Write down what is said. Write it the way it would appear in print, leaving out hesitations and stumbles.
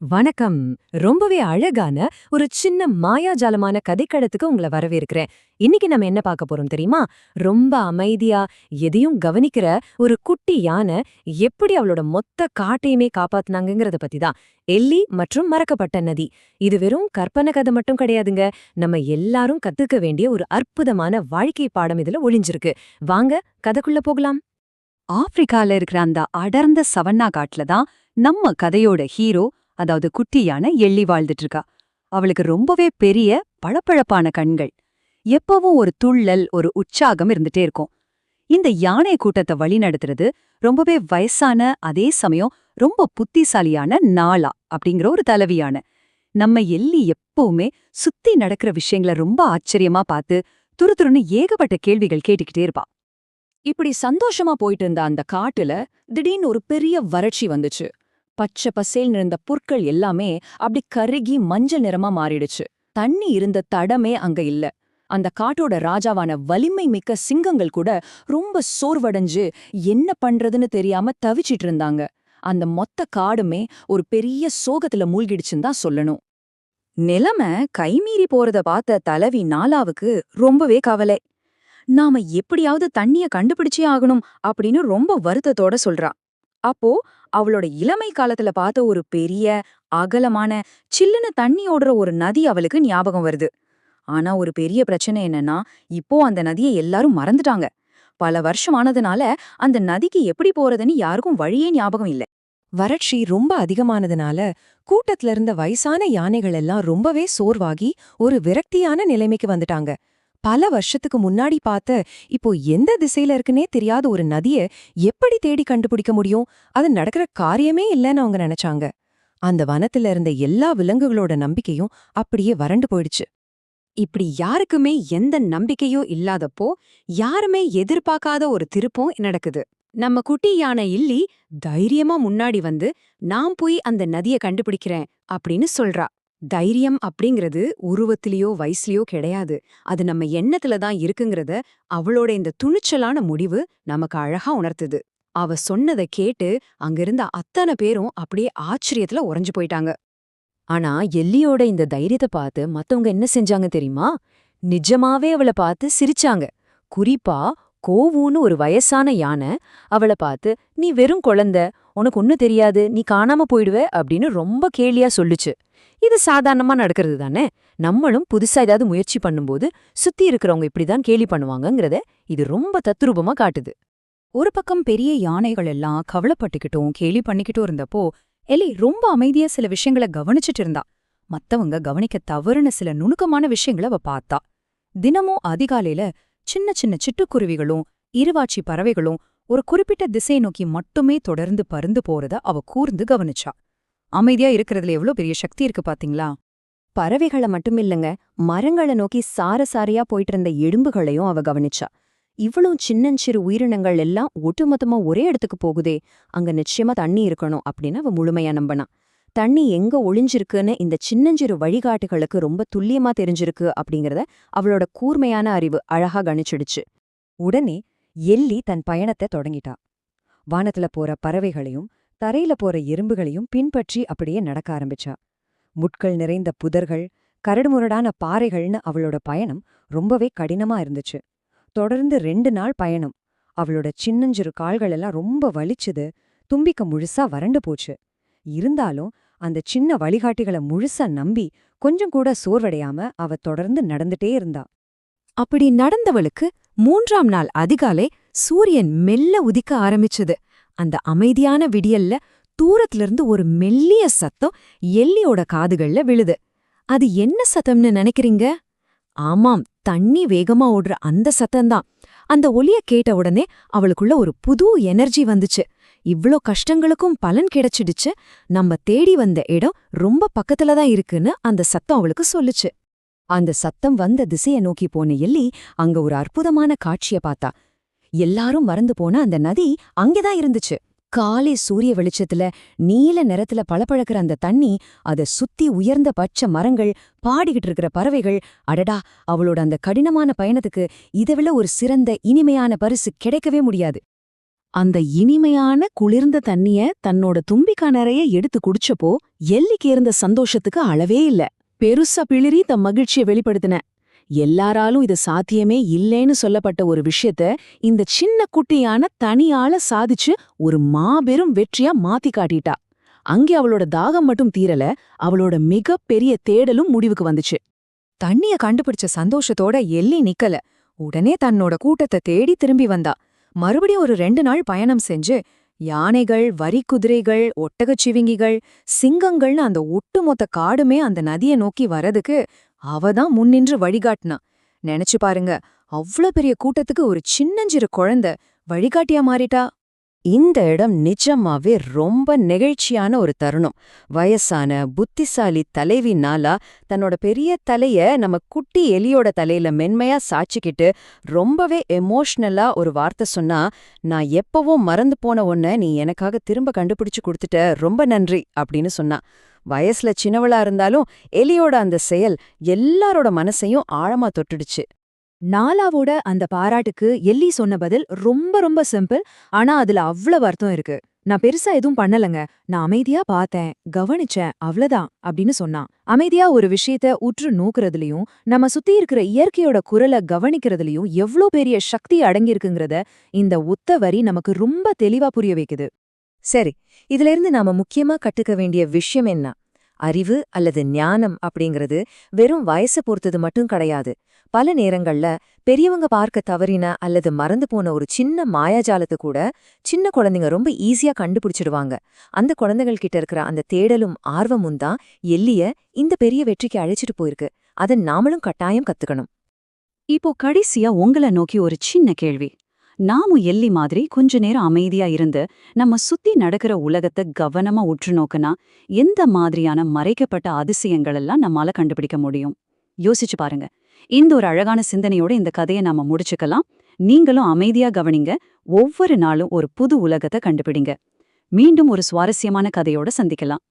வணக்கம். ரொம்பவே அழகான ஒரு சின்ன மாயாஜாலமான கதைக்களத்துக்கு உங்கள வரவேற்கிறேன். இன்னைக்கு நம்ம என்ன பார்க்க போறோம் தெரியுமா? ரொம்ப அமைதியா எதையும் கவனிக்கிற ஒரு குட்டி யானை எப்படி அவளோட மொத்த காட்டையுமே காப்பாத்துனாங்கங்கறத பத்தி தான். எல்லி மற்றும் மறக்கப்பட்ட நதி. இது வெறும் கற்பனை கதை மட்டும் கிடையாதுங்க. நம்ம எல்லாரும் கத்துக்க வேண்டிய ஒரு அற்புதமான வாழ்க்கை பாடம் இதுல ஒளிஞ்சிருக்கு. வாங்க கதைக்குள்ள போகலாம். ஆப்பிரிக்கால இருக்கிற அந்த அடர்ந்த சவன்னா காட்டுல தான் நம்ம கதையோட ஹீரோ, அதாவது குட்டி யானை எள்ளி வாழ்ந்துட்டு இருக்கா. அவளுக்கு ரொம்பவே பெரிய பளபளப்பான கண்கள், எப்பவும் ஒரு துள்ளல், ஒரு உற்சாகம் இருந்துட்டே இருக்கும். இந்த யானை கூட்டத்தை வழிநடத்துறது ரொம்பவே வயசான, அதே சமயம் ரொம்ப புத்திசாலியான நாளா அப்படிங்கிற ஒரு தலைவியான. நம்ம எள்ளி எப்பவுமே சுத்தி நடக்கிற விஷயங்களை ரொம்ப ஆச்சரியமா பார்த்து துருதுருன்னு ஏகப்பட்ட கேள்விகள் கேட்டுக்கிட்டே இருப்பா. இப்படி சந்தோஷமா போயிட்டு இருந்த அந்த காட்டுல திடீர்னு ஒரு பெரிய வறட்சி வந்துச்சு. பச்சை பசேல்னு இருந்த புற்கள் எல்லாமே அப்படி கருகி மஞ்சள் நிறமா மாறிடுச்சு. தண்ணி இருந்த தடமே அங்க இல்ல. அந்த காட்டோட ராஜாவான வலிமை மிக்க சிங்கங்கள் கூட ரொம்ப சோர்வடைஞ்சு என்ன பண்றதுன்னு தெரியாம தவிச்சிட்டு இருந்தாங்க. அந்த மொத்த காடுமே ஒரு பெரிய சோகத்துல மூழ்கிடுச்சுன்னு தான் சொல்லணும். நிலைமை கைமீறி போறத பார்த்த தலைவி நாலாவுக்கு ரொம்பவே கவலை. நாம எப்படியாவது தண்ணிய கண்டுபிடிச்சே ஆகணும் அப்படின்னு ரொம்ப வருத்தத்தோட சொல்றா. அப்போ அவளோட இளமை காலத்துல பார்த்த ஒரு பெரிய, அகலமான, சில்லுன்னு தண்ணி ஓடுற ஒரு நதி அவளுக்கு ஞாபகம் வருது. ஆனா ஒரு பெரிய பிரச்சனை என்னன்னா, இப்போ அந்த நதியை எல்லாரும் மறந்துட்டாங்க. பல வருஷம் ஆனதுனால அந்த நதிக்கு எப்படி போறதுன்னு யாருக்கும் வழியே ஞாபகம் இல்ல. வறட்சி ரொம்ப அதிகமானதுனால கூட்டத்துல இருந்த வயசான யானைகள் எல்லாம் ரொம்பவே சோர்வாகி ஒரு விரக்தியான நிலைமைக்கு வந்துட்டாங்க. பல வருஷத்துக்கு முன்னாடி பார்த்த இப்போ எந்த திசையில இருக்குன்னே தெரியாத ஒரு நதிய எப்படி தேடி கண்டுபிடிக்க முடியும்? அது நடக்கிற காரியமே இல்லைன்னு அவங்க நினைச்சாங்க. அந்த வனத்துல இருந்த எல்லா விலங்குகளோட நம்பிக்கையும் அப்படியே வறண்டு போயிடுச்சு. இப்படி யாருக்குமே எந்த நம்பிக்கையும் இல்லாதப்போ யாருமே எதிர்பார்க்காத ஒரு திருப்பம் நடக்குது. நம்ம குட்டி யானை இல்லி தைரியமா முன்னாடி வந்து நான் போய் அந்த நதிய கண்டுபிடிக்கிறேன் அப்படின்னு சொல்றா. தைரியம் அப்படிங்கிறது உருவத்திலயோ வயசுலயோ கிடையாது. அது நம்ம எண்ணத்துல தான் இருக்குங்கிறத அவளோட இந்த துணிச்சலான முடிவு நமக்கு அழகா உணர்த்துது. அவ சொன்னதை கேட்டு அங்கிருந்த அத்தனை பேரும் அப்படியே ஆச்சரியத்துல உறைஞ்சு போயிட்டாங்க. ஆனா எல்லியோட இந்த தைரியத்தை பார்த்து மத்தவங்க என்ன செஞ்சாங்க தெரியுமா? நிஜமாவே அவளை பார்த்து சிரிச்சாங்க. குறிப்பா கோவுன்னு ஒரு வயசான யானை அவளை பார்த்து, நீ வெறும் குழந்தை, உனக்கு ஒன்னும் தெரியாது, நீ காணாம போயிடுவ அப்படின்னு ரொம்ப கேலியா சொல்லுச்சு. இது சாதாரணமா நடக்கிறது தானே. நம்மளும் புதுசா ஏதாவது முயற்சி பண்ணும்போது சுத்தி இருக்கிறவங்க இப்படிதான் கேலி பண்ணுவாங்கங்கிறத இது ரொம்ப தத்ரூபமா காட்டுது. ஒரு பக்கம் பெரிய யானைகள் எல்லாம் கவலைப்பட்டுக்கிட்டும் கேலி பண்ணிக்கிட்டும் இருந்தப்போ, எலி ரொம்ப அமைதியா சில விஷயங்களை கவனிச்சிட்டு இருந்தா. மத்தவங்க கவனிக்க தவறுன சில நுணுக்கமான விஷயங்களை அவ பார்த்தா. தினமும் அதிகாலையில சின்ன சின்ன சிட்டுக்குருவிகளும் இருவாச்சி பறவைகளும் ஒரு குறிப்பிட்ட திசையை நோக்கி மட்டுமே தொடர்ந்து பருந்து போறத அவ கூர்ந்து கவனிச்சா. அமைதியா இருக்கிறதுல எவ்வளவு பெரிய சக்தி இருக்கு பாத்தீங்களா? பறவைகளை மட்டும் இல்லங்க, மரங்களை நோக்கி சாரசாரியா போயிட்டு இருந்த எறும்புகளையும் அவ கவனிச்சா. இவ்வளவு சின்னஞ்சிறு உயிரினங்கள் எல்லாம் ஒட்டுமொத்தமா ஒரே இடத்துக்கு போகுதே, அங்க நிச்சயமா தண்ணி இருக்கணும் அப்படின்னு அவ முழுமையா நம்பினா. தண்ணி எங்க ஒளிஞ்சிருக்குன்னு இந்த சின்னஞ்சிறு வழிகாட்டுகளுக்கு ரொம்ப துல்லியமா தெரிஞ்சிருக்கு அப்படிங்கறத அவளோட கூர்மையான அறிவு அழகா கணிச்சிடுச்சு. உடனே எல்லி தன் பயணத்தை தொடங்கிட்டா. வானத்துல போற பறவைகளையும் தரையில போற எறும்புகளையும் பின்பற்றி அப்படியே நடக்க ஆரம்பிச்சா. முட்கள் நிறைந்த புதர்கள், கரடுமுரடான பாறைகள்னு அவளோட பயணம் ரொம்பவே கடினமா இருந்துச்சு. தொடர்ந்து 2 நாள் பயணம். அவளோட சின்னஞ்சிறு கால்கள் எல்லாம் ரொம்ப வலிச்சுது, தும்பிக்க முழுசா வறண்டு போச்சு. இருந்தாலும் அந்த சின்ன வழிகாட்டிகளை முழுசா நம்பி கொஞ்சம் கூட சோர்வடையாம அவ தொடர்ந்து நடந்துட்டே இருந்தா. அப்படி நடந்தவளுக்கு 3ஆம் நாள் அதிகாலை சூரியன் மெல்ல உதிக்க ஆரம்பிச்சது. அந்த அமைதியான விடியல்ல தூரத்திலிருந்து ஒரு மெல்லிய சத்தம் எல்லியோட காதுகள்ல விழுது. அது என்ன சத்தம்னு நினைக்கிறீங்க? ஆமாம், தண்ணி வேகமா ஓடுற அந்த சத்தம்தான். அந்த ஒலிய கேட்ட உடனே அவளுக்குள்ள ஒரு புது எனர்ஜி வந்துச்சு. இவ்ளோ கஷ்டங்களுக்கும் பலன் கிடைச்சிடுச்சு, நம்ம தேடி வந்த இடம் ரொம்ப பக்கத்துலதான் இருக்குன்னு அந்த சத்தம் அவளுக்கு சொல்லுச்சு. அந்த சத்தம் வந்த திசைய நோக்கி போன எல்லி அங்க ஒரு அற்புதமான காட்சிய பார்த்தா. எல்லாரும் மறந்து போன அந்த நதி அங்கேதான் இருந்துச்சு. காலை சூரிய வெளிச்சத்துல நீல நிறத்துல பளபளக்கிற அந்த தண்ணி, அத சுத்தி உயர்ந்த பச்சை மரங்கள், பாடிக்கிட்டு இருக்கிற பறவைகள். அடடா, அவளோட அந்த கடினமான பயணத்துக்கு இதைவிட ஒரு சிறந்த இனிமையான பரிசு கிடைக்கவே முடியாது. அந்த இனிமையான குளிர்ந்த தண்ணிய தன்னோட தும்பிக்கா நிறைய எடுத்து குடிச்சப்போ எல்லிக்கு இருந்த சந்தோஷத்துக்கு அளவே இல்ல. பெருசா பிளிரி தம் மகிழ்ச்சிய வெளிப்படுத்தின. எல்லாராலும் இது சாத்தியமே இல்லேன்னு சொல்லப்பட்ட ஒரு விஷயத்த இந்த சின்ன குட்டியான தனியால சாதிச்சு ஒரு மாபெரும் வெற்றியா மாத்தி காட்டிட்டா. அங்கே அவளோட தாகம் மட்டும் தீரல, அவளோட மிகப்பெரிய தேடலும் முடிவுக்கு வந்துச்சு. தண்ணிய கண்டுபிடிச்ச சந்தோஷத்தோட எல்லி நிக்கல. உடனே தன்னோட கூட்டத்தை தேடி திரும்பி வந்தா. மறுபடியும் ஒரு 2 நாள் பயணம் செஞ்சு யானைகள், வரிக்குதிரைகள், ஒட்டகச்சிவிங்கிகள், சிங்கங்கள்னு அந்த ஒட்டுமொத்த காடுமே அந்த நதிய நோக்கி வரதுக்கு அவதான் முன்னின்று வழிகாட்டினா. நினைச்சு பாருங்க, அவ்ளோ பெரிய கூட்டத்துக்கு ஒரு சின்னஞ்சிறு குழந்தை வழிகாட்டியா மாறிட்டா. இந்த இடம் நிஜமாவே ரொம்ப நெகிழ்ச்சியான ஒரு தருணம். வயசான புத்திசாலி தலைவி நாலா தன்னோட பெரிய தலைய நம்ம குட்டி எலியோட தலையில மென்மையா சாய்ச்சிக்கிட்டு ரொம்பவே எமோஷனலா ஒரு வார்த்தை சொன்னா, நான் எப்பவோ மறந்து போன ஒன்ன நீ எனக்காக திரும்ப கண்டுபிடிச்சு கொடுத்துட்ட, ரொம்ப நன்றி அப்படின்னு சொன்னா. வயசுல சின்னவளா இருந்தாலும் எலியோட அந்த செயல் எல்லாரோட மனசையும் ஆழமா தொட்டுடுச்சு. நாலாவோட அந்த பாராட்டுக்கு எல்லி சொன்ன பதில் ரொம்ப ரொம்ப சிம்பிள். ஆனா அதுல அவ்வளவு அர்த்தம் இருக்கு. நான் பெருசா எதுவும் பண்ணலங்க, நான் அமைதியா பார்த்தேன், கவனிச்சேன், அவ்வளவுதான் அப்படின்னு சொன்னான். அமைதியா ஒரு விஷயத்த உற்று நோக்குறதுலயும் நம்ம சுத்தி இருக்கிற இயற்கையோட குரலை கவனிக்கிறதுலயும் எவ்ளோ பெரிய சக்தி அடங்கியிருக்குங்கிறத இந்த ஒத்த வரி நமக்கு ரொம்ப தெளிவா புரிய வைக்குது. சரி, இதுல இருந்து நாம முக்கியமா கத்துக்க வேண்டிய விஷயம் என்ன? அறிவு அல்லது ஞானம் அப்படிங்கிறது வெறும் வயசை பொறுத்தது மட்டும் கிடையாது. பல நேரங்கள்ல பெரியவங்க பார்க்க தவறின அல்லது மறந்து போன ஒரு சின்ன மாயாஜாலத்தை கூட சின்ன குழந்தைங்க ரொம்ப ஈஸியா கண்டுபிடிச்சிடுவாங்க. அந்த குழந்தைகள் கிட்ட இருக்கிற அந்த தேடலும் ஆர்வமும் தான் எல்லிய இந்த பெரிய வெற்றிக்கு அழைச்சிட்டு போயிருக்கு. அதை நாமளும் கட்டாயம் கத்துக்கணும். இப்போ கடைசியா உங்கள நோக்கி ஒரு சின்ன கேள்வி. நாமும் எல்லி மாதிரி கொஞ்ச நேரம் அமைதியா இருந்து நம்ம சுத்தி நடக்கிற உலகத்தை கவனமா உற்று நோக்குனா எந்த மாதிரியான மறைக்கப்பட்ட அதிசயங்கள் எல்லாம் நம்மால கண்டுபிடிக்க முடியும்? யோசிச்சு பாருங்க. இந்த ஒரு அழகான சிந்தனையோட இந்த கதையை நாம முடிச்சுக்கலாம். நீங்களும் அமைதியா கவனிங்க. ஒவ்வொரு நாளும் ஒரு புது உலகத்தை கண்டுபிடிங்க. மீண்டும் ஒரு சுவாரஸ்யமான கதையோட சந்திக்கலாம்.